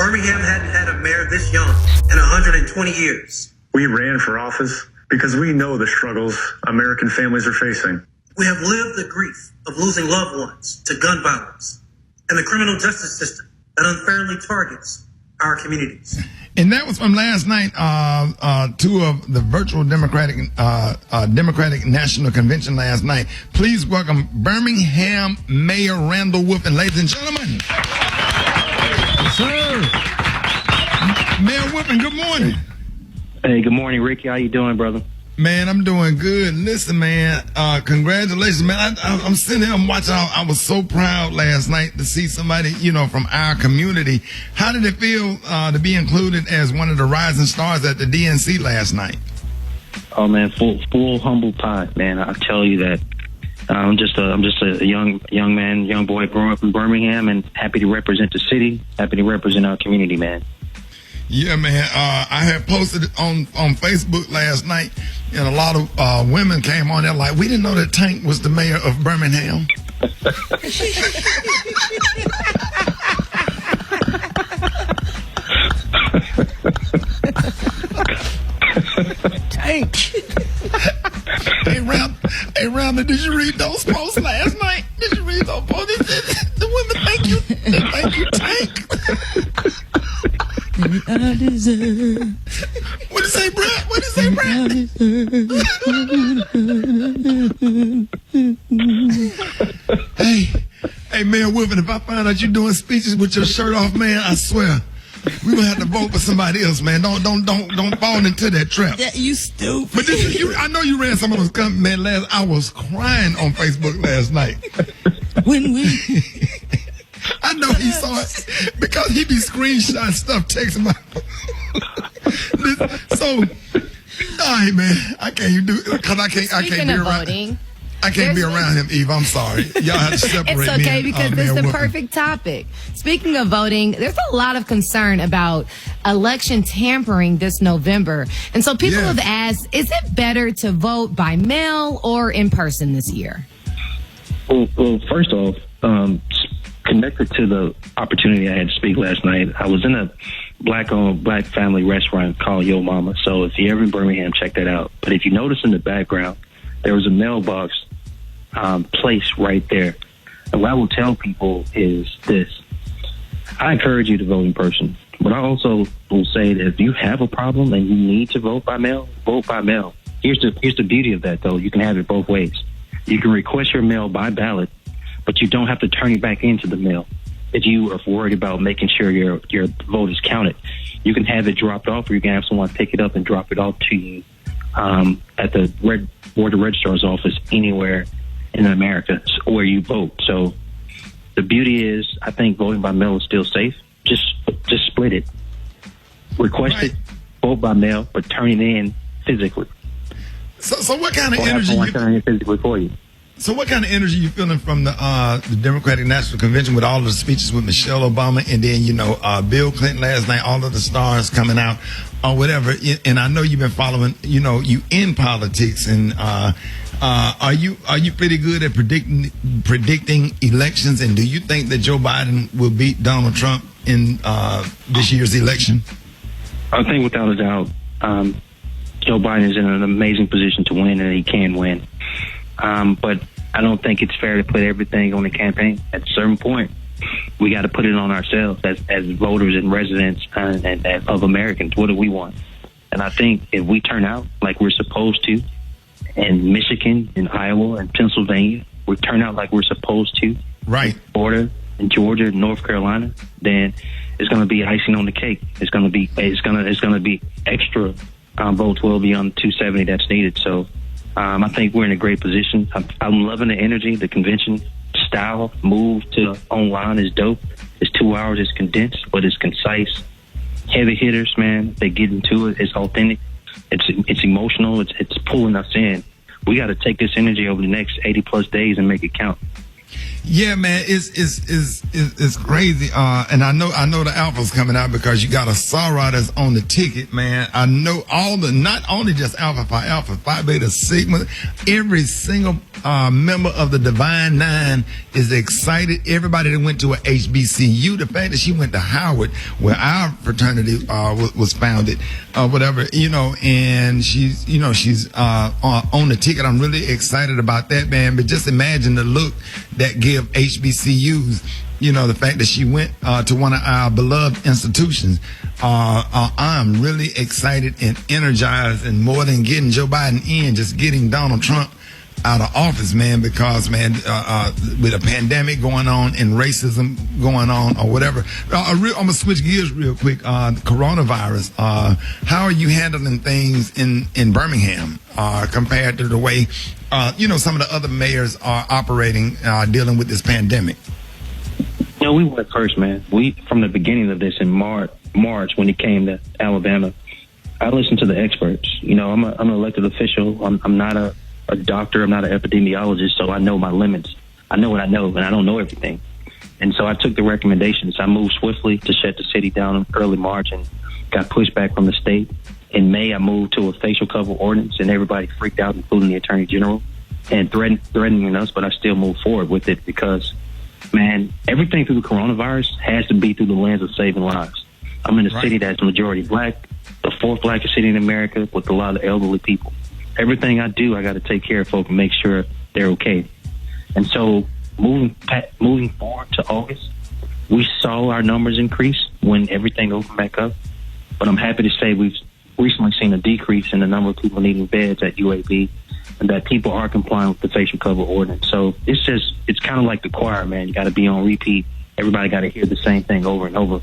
Birmingham hadn't had a mayor this young in 120 years. We ran for office because we know the struggles American families are facing. We have lived the grief of losing loved ones to gun violence and the criminal justice system that unfairly targets our communities. And that was from last night, two of the virtual Democratic National Convention last night. Please welcome Birmingham Mayor Randall Woodfin, ladies and gentlemen. Yes, sir. Mayor Woodfin, good morning. Hey, good morning, Rickey. How you doing, brother? Man, I'm doing good. Listen, man, congratulations, man. I'm sitting here, I'm watching. I was so proud last night to see somebody, from our community. How did it feel to be included as one of the rising stars at the DNC last night? Oh man, full humble pie, man. I tell you that. I'm just a young man, young boy growing up in Birmingham, and happy to represent the city, happy to represent our community, man. Yeah, man. I had posted it on Facebook last night, and a lot of women came on there like, we didn't know that Tank was the mayor of Birmingham. Tank. Hey, Randall, did you read those posts last night? Did you read those posts? The women thank you, Tank. I deserve. What did it say, Brett? What did it say, Brett? Hey, Mayor Woodfin, if I find out you're doing speeches with your shirt off, man, I swear we're gonna have to vote for somebody else, man. Don't fall into that trap. Yeah, you stupid. But I know you ran some of those comments, man. I was crying on Facebook last night. When we. I know he saw it because he be screenshot stuff, texting my. So, all right, man, I can't even do it because I can't be around. Voting, I can't be around him, Eve. I'm sorry. Y'all have to separate me. It's okay because it's the Woodfin. perfect topic. Speaking of voting, there's a lot of concern about election tampering this November. And so people have asked, is it better to vote by mail or in person this year? Well, first off, connected to the opportunity I had to speak last night, I was in a black-owned, black family restaurant called Yo Mama. So if you're ever in Birmingham, check that out. But if you notice in the background, there was a mailbox placed right there. And what I will tell people is this. I encourage you to vote in person. But I also will say that if you have a problem and you need to vote by mail, vote by mail. Here's the beauty of that, though. You can have it both ways. You can request your mail by ballot, but you don't have to turn it back into the mail. If you are worried about making sure your vote is counted, you can have it dropped off, or you can have someone pick it up and drop it off to you at the Board of Registrar's office anywhere in America where you vote. So the beauty is, I think voting by mail is still safe. Just split it. Request it, vote by mail, but turn it in physically. So what kind of energy? Turn it physically for you. So what kind of energy you feeling from the Democratic National Convention with all of the speeches with Michelle Obama and then, Bill Clinton last night, all of the stars coming out or whatever. And I know you've been following, you in politics, and are you pretty good at predicting elections? And do you think that Joe Biden will beat Donald Trump in this year's election? I think without a doubt, Joe Biden is in an amazing position to win, and he can win. But I don't think it's fair to put everything on the campaign. At a certain point, we got to put it on ourselves as voters and residents and of Americans. What do we want? And I think if we turn out like we're supposed to in Michigan, in Iowa, and Pennsylvania, we turn out like we're supposed to, right? Florida, in Georgia, North Carolina, then it's going to be icing on the cake. It's going to be extra votes well beyond the 270 that's needed. So. I think we're in a great position. I'm loving the energy. The convention style move to online is dope. It's 2 hours. It's condensed, but it's concise. Heavy hitters, man. They get into it. It's authentic. It's emotional. It's pulling us in. We got to take this energy over the next 80 plus days and make it count. Yeah, man, it's crazy. And I know the Alpha's coming out because you got a Sarah that's on the ticket, man. I know not only just Alpha Phi Beta Sigma, every single member of the Divine Nine is excited. Everybody that went to a HBCU, the fact that she went to Howard, where our fraternity was founded, whatever, and she's on the ticket. I'm really excited about that, man. But just imagine the look that give HBCUs. The fact that she went to one of our beloved institutions. I'm really excited and energized, and more than getting Joe Biden in, just getting Donald Trump out of office, man, because, man, with a pandemic going on and racism going on or whatever. I'm going to switch gears real quick. Coronavirus. How are you handling things in Birmingham compared to the way, some of the other mayors are operating, dealing with this pandemic? We went first, man. From the beginning of this in March when it came to Alabama, I listened to the experts. I'm an elected official. I'm not a doctor. I'm not an epidemiologist, so I know my limits. I know what I know, and I don't know everything. And so I took the recommendations. I moved swiftly to shut the city down in early March and got pushback from the state. In May, I moved to a facial cover ordinance, and everybody freaked out, including the Attorney General, and threatening us, but I still moved forward with it because, man, everything through the coronavirus has to be through the lens of saving lives. I'm in a city that's majority black, the fourth blackest city in America with a lot of elderly people. Everything I do, I got to take care of folk and make sure they're okay. And so moving forward to August, we saw our numbers increase when everything opened back up. But I'm happy to say we've recently seen a decrease in the number of people needing beds at UAB, and that people are complying with the facial cover ordinance. So it's kind of like the choir, man. You got to be on repeat. Everybody got to hear the same thing over and over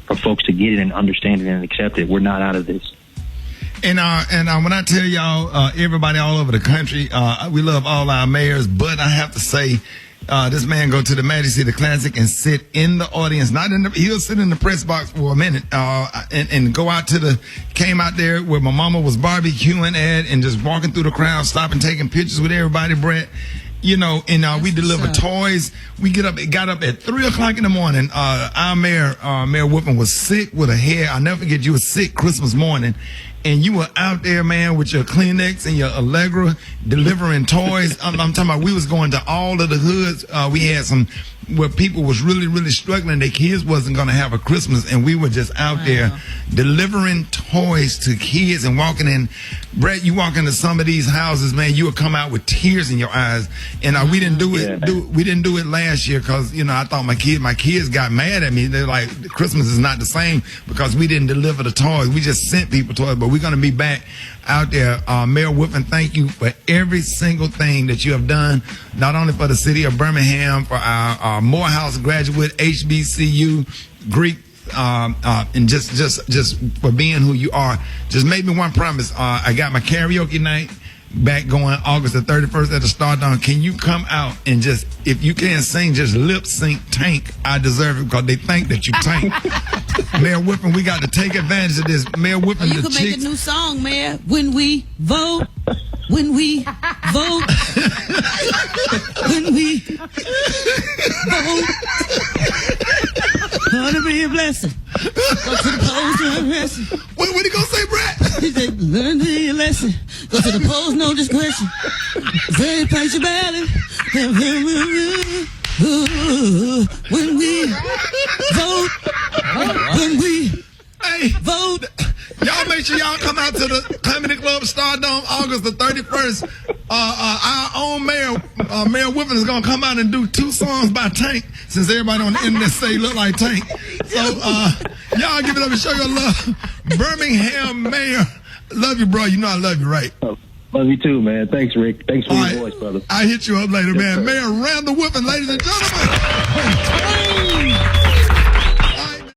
for folks to get it and understand it and accept it. We're not out of this. And when I tell y'all, everybody all over the country, we love all our mayors, but I have to say, this man go to the Majesty of the Classic and sit in the audience, he'll sit in the press box for a minute, and go out came out there where my mama was barbecuing at and just walking through the crowd, stopping, taking pictures with everybody, Brett. And we deliver toys. It got up at 3:00 in the morning. Our mayor, Mayor Woodfin, was sick with a hair. I'll never forget, you were sick Christmas morning. And you were out there, man, with your Kleenex and your Allegra delivering toys. I'm talking about, we was going to all of the hoods. We had some where people was really, really struggling. Their kids wasn't going to have a Christmas, and we were just out there delivering toys to kids and walking in. Brett, you walk into some of these houses, man, you would come out with tears in your eyes. And we didn't do it. We didn't do it last year because I thought my kids got mad at me. They're like, Christmas is not the same because we didn't deliver the toys. We just sent people toys, but we're going to be back out there. Mayor Woodfin, thank you for every single thing that you have done, not only for the city of Birmingham, for our Morehouse graduate, HBCU, Greek, and just for being who you are. Just make me one promise. I got my karaoke night back going August the 31st at the Stardome. Can you come out and just, if you can't sing, just lip sync Tank? I deserve it because they think that you Tank. Mayor Woodfin, we got to take advantage of this. Mayor Woodfin, you can make a new song, Mayor. When we vote, when we vote, when we vote, ought to be a blessing. Go to the polls to unrest. What are you gonna say, Brett? He said, learn your lesson. Go to the polls, no discretion. Very patient ballot. When we vote, when we vote. Y'all make sure y'all come out to the Comedy Club Stardome August the 31st. Our own mayor, Mayor Woodfin, is gonna come out and do 2 songs by Tank, since everybody on the internet say he look like Tank. So y'all give it up and show your love. Birmingham Mayor, love you, bro. You know I love you, right? Love you too, man. Thanks, Rick. Thanks for your voice, brother. I hit you up later, man. Sir. Mayor Randall Woodfin, ladies and gentlemen.